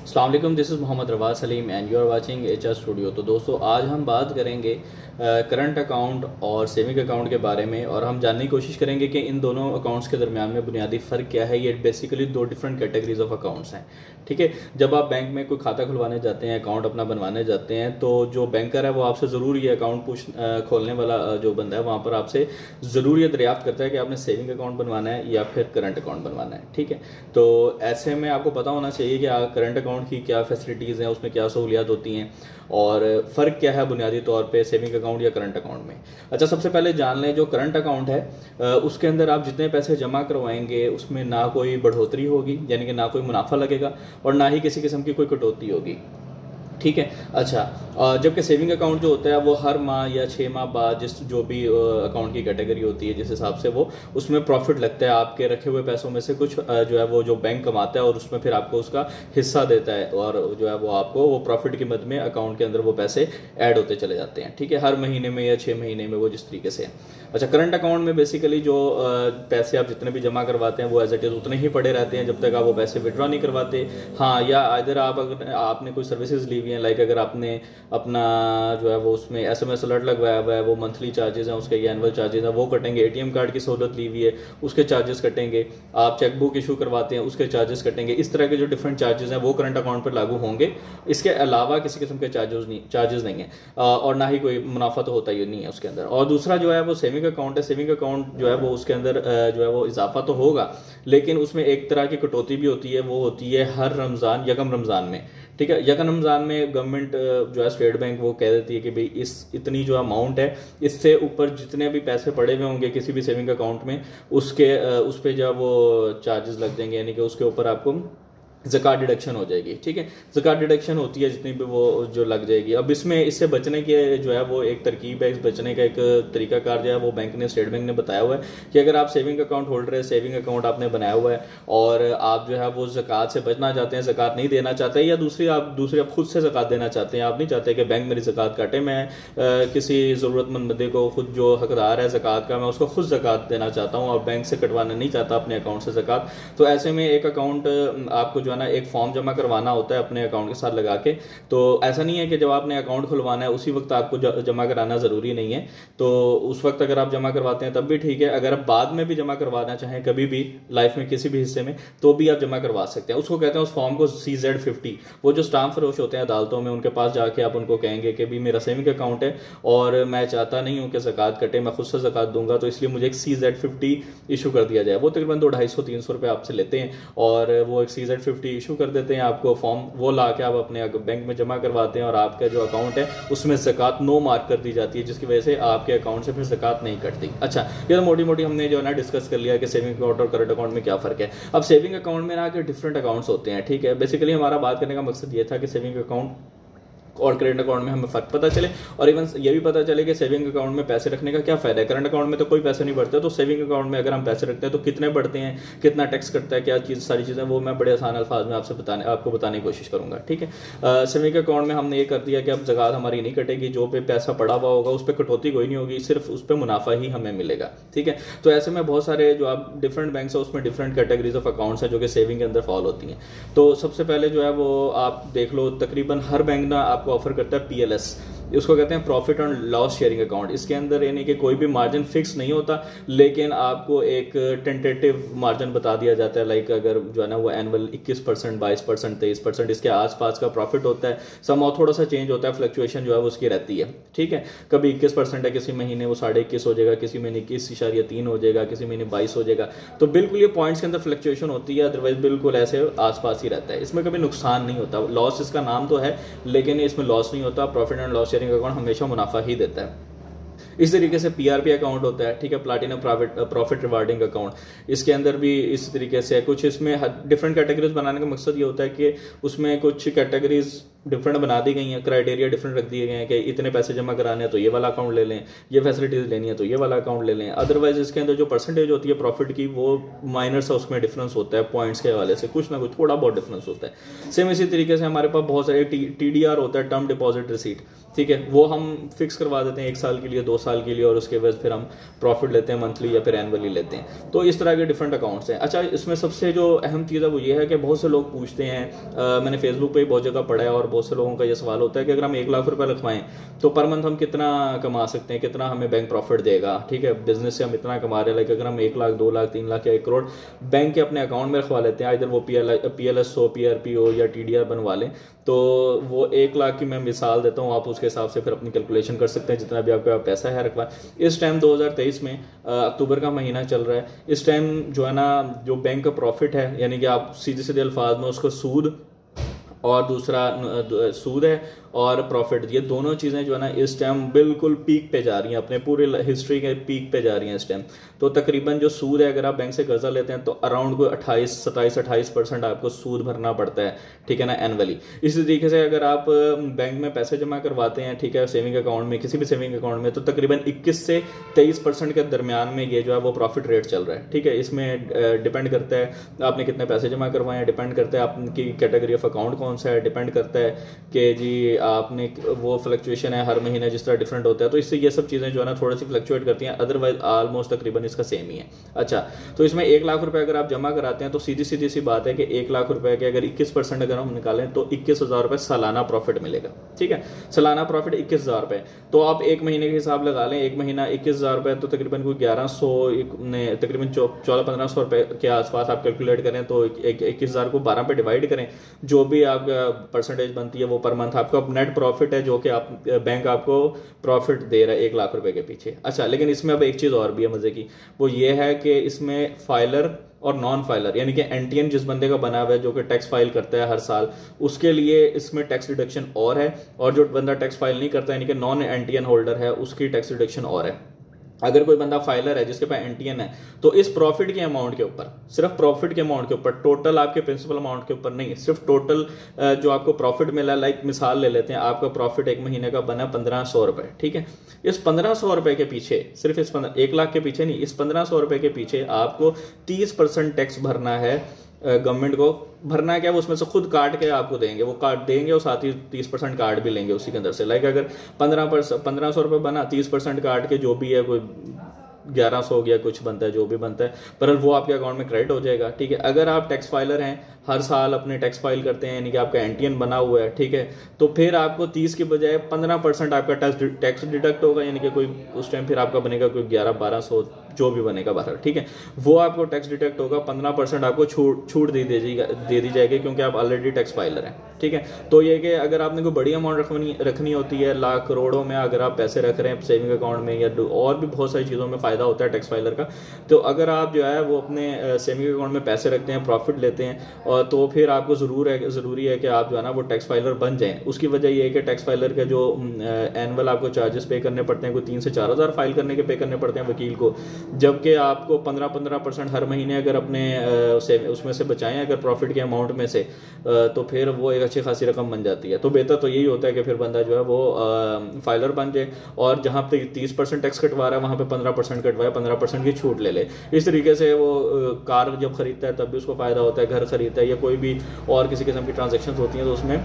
अस्सलाम वालेकुम, this is Mohammad Rawad Salim and you are watching HR studio. तो दोस्तों, आज हम बात करेंगे करंट अकाउंट और सेविंग अकाउंट के बारे में, और हम जानने की कोशिश करेंगे कि इन दोनों अकाउंट्स के दरमियान में बुनियादी फ़र्क क्या है। ये बेसिकली दो डिफरेंट कैटेगरीज ऑफ अकाउंट्स हैं। ठीक है, जब आप बैंक में कोई खाता खुलवाने जाते हैं, अकाउंट अपना बनवाने जाते हैं, तो जो बैंकर है वो आपसे ज़रूर ये अकाउंट खोलने वाला जो बंदा है वहाँ पर आपसे ज़रूर ये दरियाफ्त करता है कि आपने सेविंग अकाउंट बनवाना है या फिर करंट अकाउंट बनवाना है। ठीक है, तो ऐसे में आपको पता होना चाहिए कि करंट अकाउंट की क्या फैसिलिटीज़ हैं, उसमें क्या सहूलियात होती हैं और फ़र्क क्या है बुनियादी तौर पे सेविंग अकाउंट या करंट अकाउंट में। अच्छा, सबसे पहले जान लें जो करंट अकाउंट है उसके अंदर आप जितने पैसे जमा करवाएंगे उसमें ना कोई बढ़ोतरी होगी, यानी कि ना कोई मुनाफा लगेगा और ना ही किसी किस्म की कोई कटौती होगी। ठीक है। अच्छा, जबकि सेविंग अकाउंट जो होता है वो हर माह या 6 माह बाद जो भी अकाउंट की कैटेगरी होती है जिस हिसाब से वो उसमें प्रॉफिट लगता है, आपके रखे हुए पैसों में से कुछ जो है वो जो बैंक कमाता है और उसमें फिर आपको उसका हिस्सा देता है, और जो है वो आपको वो प्रॉफिट की मद में अकाउंट के अंदर वो पैसे ऐड होते चले जाते हैं। ठीक है, हर महीने में या 6 महीने में, वो जिस तरीके से है। अच्छा, करंट अकाउंट में बेसिकली जो पैसे आप जितने भी जमा करवाते हैं वो एज इट इज़ उतने ही पड़े रहते हैं जब तक आप वो पैसे विड्रॉ नहीं करवाते। हाँ, या अगर आपने कोई सर्विसेज ली हुई हैं, लाइक अगर आपने अपना जो है वो उसमें SMS अलर्ट लगवाया हुआ है, वो मंथली चार्जेस हैं उसके या एनुअल चार्जेस हैं वो कटेंगे। ATM कार्ड की सहूलत ली हुई है उसके चार्जेस कटेंगे। आप चेकबुक इशू करवाते हैं उसके चार्जेस कटेंगे। इस तरह के जो डिफरेंट चार्जेस हैं वो करंट अकाउंट पर लागू होंगे। इसके अलावा किसी किस्म के चार्जेस नहीं है और ना ही कोई मुनाफा तो होता ही नहीं है उसके अंदर। और दूसरा जो है वो सेविंग अकाउंट है। सेविंग अकाउंट जो है वो उसके अंदर जो है वो इजाफा तो होगा, लेकिन उसमें एक तरह की कटौती भी होती है। वो होती है हर रमज़ान, यकम रमज़ान में। ठीक है, यकम रमज़ान में गवर्नमेंट जो है स्टेट बैंक वो कह देती है कि भाई इतनी जो अमाउंट है इससे ऊपर जितने भी पैसे पड़े हुए होंगे किसी भी सेविंग अकाउंट में उस पर जो है वो चार्जेस लग जाएंगे, यानी कि उसके ऊपर आपको ज़कात डिडक्शन हो जाएगी। ठीक है, ज़कात डिडक्शन होती है जितनी भी वो जो लग जाएगी। अब इससे बचने के जो है वो एक तरकीब है, इस बचने का एक तरीकाकार जो है वो स्टेट बैंक ने बताया हुआ है कि अगर आप सेविंग अकाउंट होल्डर है, सेविंग अकाउंट आपने बनाया हुआ है और आप जो है वो ज़कात से बचना चाहते हैं, ज़कात नहीं देना चाहते, या दूसरी आप खुद से ज़कात देना चाहते हैं, आप नहीं चाहते कि बैंक मेरी ज़कात काटे, मैं किसी ज़रूरतमंद बंदे को खुद जो हकदार है ज़कात का मैं उसको खुद ज़कात देना चाहता हूँ और बैंक से कटवाना नहीं चाहता अपने अकाउंट से ज़कात, तो ऐसे में एक अकाउंट आपको जो है ना एक फॉर्म जमा करवाना होता है अपने अकाउंट के साथ लगा के। तो ऐसा नहीं है कि जब आपने अकाउंट खुलवाना है उसी वक्त आपको जमा कराना ज़रूरी नहीं है, तो उस वक्त अगर आप जमा करवाते हैं तब भी ठीक है। अगर आप बाद में भी जमा करवाना चाहें कभी भी लाइफ में किसी भी हिस्से में तो भी आप जमा करवा सकते हैं। उसको कहते हैं उस फॉर्म को CZ50। वो जो स्टाम्प फरोश होते हैं अदालतों में उनके पास जाके आप उनको कहेंगे कि भी मेरा सेविंग अकाउंट है और मैं चाहता नहीं हूँ कि ज़कात कटे, मैं खुद से ज़कात दूंगा, तो इसलिए मुझे एक CZ50 इशू कर दिया जाए। वो तकरीबन 200-250-300 रुपये आपसे लेते हैं और वो एक CZ50 इशू कर देते हैं आपको फॉर्म, वो ला के आप अपने बैंक में जमा करवाते हैं और आपका जो अकाउंट है उसमें ज़कात नो मार्क कर दी जाती है, जिसकी वजह से आपके अकाउंट से फिर ज़कात नहीं कटती। अच्छा, ये तो मोटी मोटी हमने जो है ना डिस्कस कर लिया कि सेविंग अकाउंट और करंट अकाउंट में क्या फ़र्क है। अब सेविंग अकाउंट में ना कि डिफरेंट अकाउंट्स होते हैं। ठीक है, बेसिकली हमारा बात करने का मकसद ये था कि सेविंग अकाउंट और करंट अकाउंट में हमें फ़र्क पता चले और इवन ये भी पता चले कि सेविंग अकाउंट में पैसे रखने का क्या फ़ायदा है। करंट अकाउंट में तो कोई पैसे नहीं बढ़ते, तो सेविंग अकाउंट में अगर हम पैसे रखते हैं तो कितने बढ़ते हैं, कितना टैक्स कटता है, क्या सारी चीज़ें वो मैं बड़े आसान अल्फाज में आपको बताने की कोशिश करूँगा। ठीक है, सेविंग अकाउंट में हमने ये कर दिया कि अब ज़कात हमारी नहीं कटेगी, जो पे पैसा पड़ा हुआ होगा उस पर कटौती कोई नहीं होगी, सिर्फ उस पर मुनाफा ही हमें मिलेगा। ठीक है, तो ऐसे में बहुत सारे जो आप डिफरेंट बैंक है उसमें डिफरेंट कैटेगरीज ऑफ अकाउंट्स हैं जो कि सेविंग के अंदर फॉल होती हैं। तो सबसे पहले जो है वो आप देख लो, तकरीबन हर बैंक ना आपको ऑफर करता है PLS, उसको कहते हैं profit and loss sharing account. इसके अंदर यानी कि कोई भी मार्जिन फिक्स नहीं होता, लेकिन आपको एक टेंटेटिव मार्जिन बता दिया जाता है। लाइक अगर जो है ना वो एनुअल 21%, 22%, 23% इसके आसपास का प्रॉफिट होता है। समाउ थोड़ा सा चेंज होता है, फ्लक्चुएशन जो है वो उसकी रहती है। ठीक है, कभी 21% है, किसी महीने वो 21.5 हो जाएगा, किसी महीने 21.3 हो जाएगा, किसी महीने 22 हो जाएगा। तो बिल्कुल ये पॉइंट्स के अंदर फ्लक्चुएशन होती है, अदरवाइज बिल्कुल ऐसे आसपास ही रहता है। इसमें कभी नुकसान नहीं होता। लॉस इसका नाम तो है लेकिन इसमें लॉस नहीं होता। Profit and loss sharing account हमेशा मुनाफा ही देता है। इस तरीके से PRP अकाउंट होता है। ठीक है, प्लैटिनम प्रॉफिट रिवार्डिंग अकाउंट, इसके अंदर भी इस तरीके से कुछ इसमें डिफरेंट कैटेगरीज बनाने का मकसद ये होता है कि उसमें कुछ कैटेगरीज डिफरेंट बना दी गई हैं, क्राइटेरिया डिफरेंट रख दिए गए हैं कि इतने पैसे जमा कराने हैं तो ये वाला अकाउंट ले लें, ये फैसिलिटीज़ लेनी है तो ये वाला अकाउंट ले लें। अदरवाइज इसके अंदर जो परसेंटेज होती है प्रॉफिट की वो माइनर सा उसमें डिफरेंस होता है, पॉइंट्स के हवाले से कुछ ना कुछ थोड़ा बहुत डिफरेंस होता है। सेम इसी तरीके से हमारे पास बहुत सारे TDR होता है, टर्म डिपॉजिट रिसीट, ठीक है, वो हम फिक्स करवा देते हैं 1 साल के लिए, 2 साल के लिए, और उसके बाद फिर हम प्रॉफिट लेते हैं मंथली या फिर एनुअली लेते हैं। तो इस तरह के डिफरेंट अकाउंट्स हैं। अच्छा, इसमें सबसे जो अहम चीज़ है वो ये है कि बहुत से लोग पूछते हैं, मैंने फेसबुक पे बहुत जगह पढ़ा है और बहुत से लोगों का ये सवाल होता है कि अगर हम 1 लाख रुपए रखवाएं तो पर मंथ हम कितना कमा सकते हैं, कितना हमें बैंक प्रॉफिट देगा, ठीक है, बिजनेस से हम इतना कमा रहे हैं, लाइक अगर हम 1 लाख, 2 लाख, 3 लाख या 1 करोड़ बैंक के अपने अकाउंट में रखवा लेते हैं, इधर वो PLS हो, PRP या TDR बनवा लें, तो वो 1 लाख की मैं मिसाल देता हूँ, आप उसके हिसाब से फिर अपनी कैलकुलेशन कर सकते हैं जितना भी आपके पास पैसा है रखवा। इस टाइम 2023 में अक्टूबर का महीना चल रहा है, इस टाइम जो है ना जो बैंक का प्रॉफिट है, यानी कि आप सीधे सीधे अल्फाज में उसको सूद और दूसरा सूद है और प्रॉफिट, ये दोनों चीज़ें जो है ना इस टाइम बिल्कुल पीक पे जा रही हैं, अपने पूरे हिस्ट्री के पीक पे जा रही हैं इस टाइम। तो तकरीबन जो सूद है, अगर आप बैंक से कर्जा लेते हैं तो अराउंड कोई 27-28% आपको सूद भरना पड़ता है, ठीक है ना, एनुअली। इसी तरीके से अगर आप बैंक में पैसे जमा करवाते हैं, ठीक है, सेविंग अकाउंट में, किसी भी सेविंग अकाउंट में, तो तकरीबन 21 से 23% के दरमियान में ये जो है वो प्रॉफिट रेट चल रहा है, ठीक है। इसमें डिपेंड करता है आपने कितने पैसे जमा करवाए हैं, डिपेंड करता है आपकी कैटेगरी ऑफ अकाउंट कौन सा है, डिपेंड करता है कि जी आपने वो फ्लक्चुएशन है हर महीने जिस तरह डिफरेंट होता है, तो इससे ये सब चीज़ें जो है ना थोड़ी सी फ्लक्चुएट करती हैं, अदरवाइज ऑलमोस्ट तकरीबन इसका सेम ही है। अच्छा, तो इसमें 1 लाख रुपए अगर आप जमा कराते हैं तो सीधी सीधी सी बात है कि 1 लाख रुपए के अगर 21% अगर हम निकालें तो 21,000 रुपये सालाना प्रॉफिट मिलेगा, ठीक है, सालाना प्रॉफिट 21,000 रुपये। तो आप 1 महीने के हिसाब लगा लें, 1 महीना 21,000 रुपये, तो तकरीबन कोई 1100 तकरीबन 1400-1500 रुपये के आसपास आप कैलकुलेट करें, तो 21,000 को 12 पे डिवाइड करें, जो भी आपका परसेंटेज बनती है वो पर मंथ आपका नेट प्रॉफिट है जो कि आप बैंक आपको प्रॉफिट दे रहा है 1 लाख रुपए के पीछे। अच्छा, लेकिन इसमें अब एक चीज़ और भी है मजे की, वो ये है कि इसमें फाइलर और नॉन फाइलर, यानी कि एनटीएन जिस बंदे का बना हुआ है जो कि टैक्स फाइल करता है हर साल, उसके लिए इसमें टैक्स डिडक्शन और है, और जो बंदा टैक्स फाइल नहीं करता यानी कि नॉन एनटीएन होल्डर है उसकी टैक्स डिडक्शन और है। अगर कोई बंदा फाइलर है जिसके पास एनटीएन है तो इस प्रॉफिट के अमाउंट के ऊपर, सिर्फ प्रॉफिट के अमाउंट के ऊपर, टोटल आपके प्रिंसिपल अमाउंट के ऊपर नहीं, सिर्फ टोटल जो आपको प्रॉफिट मिला, लाइक मिसाल ले लेते हैं, आपका प्रॉफिट 1 महीने का बना 1500 रुपए, ठीक है, इस 1500 रुपए के पीछे, सिर्फ इस 1 लाख के पीछे नहीं, इस 1500 रुपए के पीछे आपको 30% टैक्स भरना है। गवर्नमेंट को भरना है क्या, वो उसमें से खुद काट के आपको देंगे, वो काट देंगे और साथ ही 30% काट भी लेंगे उसी के अंदर से। लाइक अगर 1500 रुपये बना, 30% काट के जो भी है, कोई 1100 हो गया, कुछ बनता है, जो भी बनता है, पर वो आपके अकाउंट में क्रेडिट हो जाएगा, ठीक है। अगर आप टैक्स फाइलर हैं, हर साल अपने टैक्स फाइल करते हैं, यानी कि आपका एनटीएन बना हुआ है, ठीक है, तो फिर आपको 30 के बजाय 15% आपका टैक्स डिडक्ट होगा, यानी कि कोई उस टाइम फिर आपका बनेगा कोई 1100-1200 जो भी बनेगा बाहर, ठीक है, वो आपको टैक्स डिडक्ट होगा, 15% आपको छूट दे दी जाएगी क्योंकि आप ऑलरेडी टैक्स फाइलर हैं, ठीक है। तो ये कि अगर आपने कोई बड़ी अमाउंट रखनी होती है, लाख करोड़ों में अगर आप पैसे रख रहे हैं सेविंग अकाउंट में, या और भी बहुत सारी चीज़ों में फ़ायदा होता है टैक्स फाइलर का, तो अगर आप जो है वो अपने सेविंग अकाउंट में पैसे रखते हैं, प्रॉफिट लेते हैं, और तो फिर आपको ज़रूरी है कि आप जो है ना वो टैक्स फाइलर बन जाएं। उसकी वजह ये है कि टैक्स फाइलर के जो एनुअल आपको चार्जेस पे करने पड़ते हैं, कोई 3 से 4 हज़ार फाइल करने के पे करने पड़ते हैं वकील को, जबकि आपको 15% हर महीने अगर अपने उसमें से बचाएं अगर प्रॉफिट के अमाउंट में से, तो फिर वो एक अच्छी खासी रकम बन जाती है। तो बेहतर तो यही होता है कि फिर बंदा जो है वो फाइलर बन जाए, और जहाँ पे 30% टैक्स कटवा रहा है वहाँ पे 15% कटवाए, 15% की छूट ले ले। इस तरीके से वो कार जब खरीदता है तब भी उसको फ़ायदा होता है, घर खरीदता है या कोई भी और किसी किस्म की ट्रांजेक्शन होती हैं तो उसमें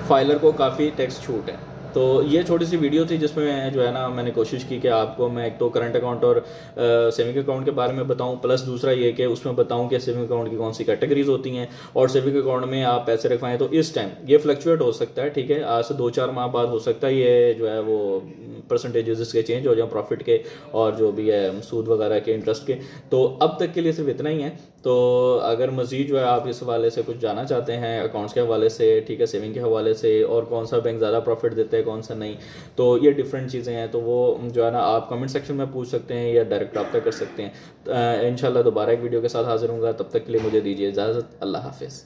फाइलर को काफ़ी टैक्स छूट है। तो ये छोटी सी वीडियो थी जिसमें जो है ना मैंने कोशिश की कि आपको मैं एक तो करंट अकाउंट और सेविंग अकाउंट के बारे में बताऊं, प्लस दूसरा ये कि उसमें बताऊं कि सेविंग अकाउंट की कौन सी कैटेगरीज होती हैं, और सेविंग अकाउंट में आप पैसे रखवाएं तो इस टाइम ये फ्लक्चुएट हो सकता है, ठीक है, आज से 2-4 माह बाद हो सकता है ये जो है वो परसेंटेजेस इसके चेंज हो जाए प्रॉफिट के और जो भी है सूद वगैरह के, इंटरेस्ट के। तो अब तक के लिए सिर्फ इतना ही है। तो अगर मज़ीद जो है आप इस हवाले से कुछ जानना चाहते हैं अकाउंट्स के हवाले से, ठीक है, सेविंग के हवाले से, और कौन सा बैंक ज़्यादा प्रॉफिट देता है कौन सा नहीं, तो ये डिफरेंट चीज़ें हैं, तो वो जो है ना आप कमेंट सेक्शन में पूछ सकते हैं या डायरेक्ट रब्ता कर सकते हैं। इंशाल्लाह दोबारा एक वीडियो के साथ हाजिर होऊंगा, तब तक के लिए मुझे दीजिए इजाज़त। अल्लाह हाफिज़।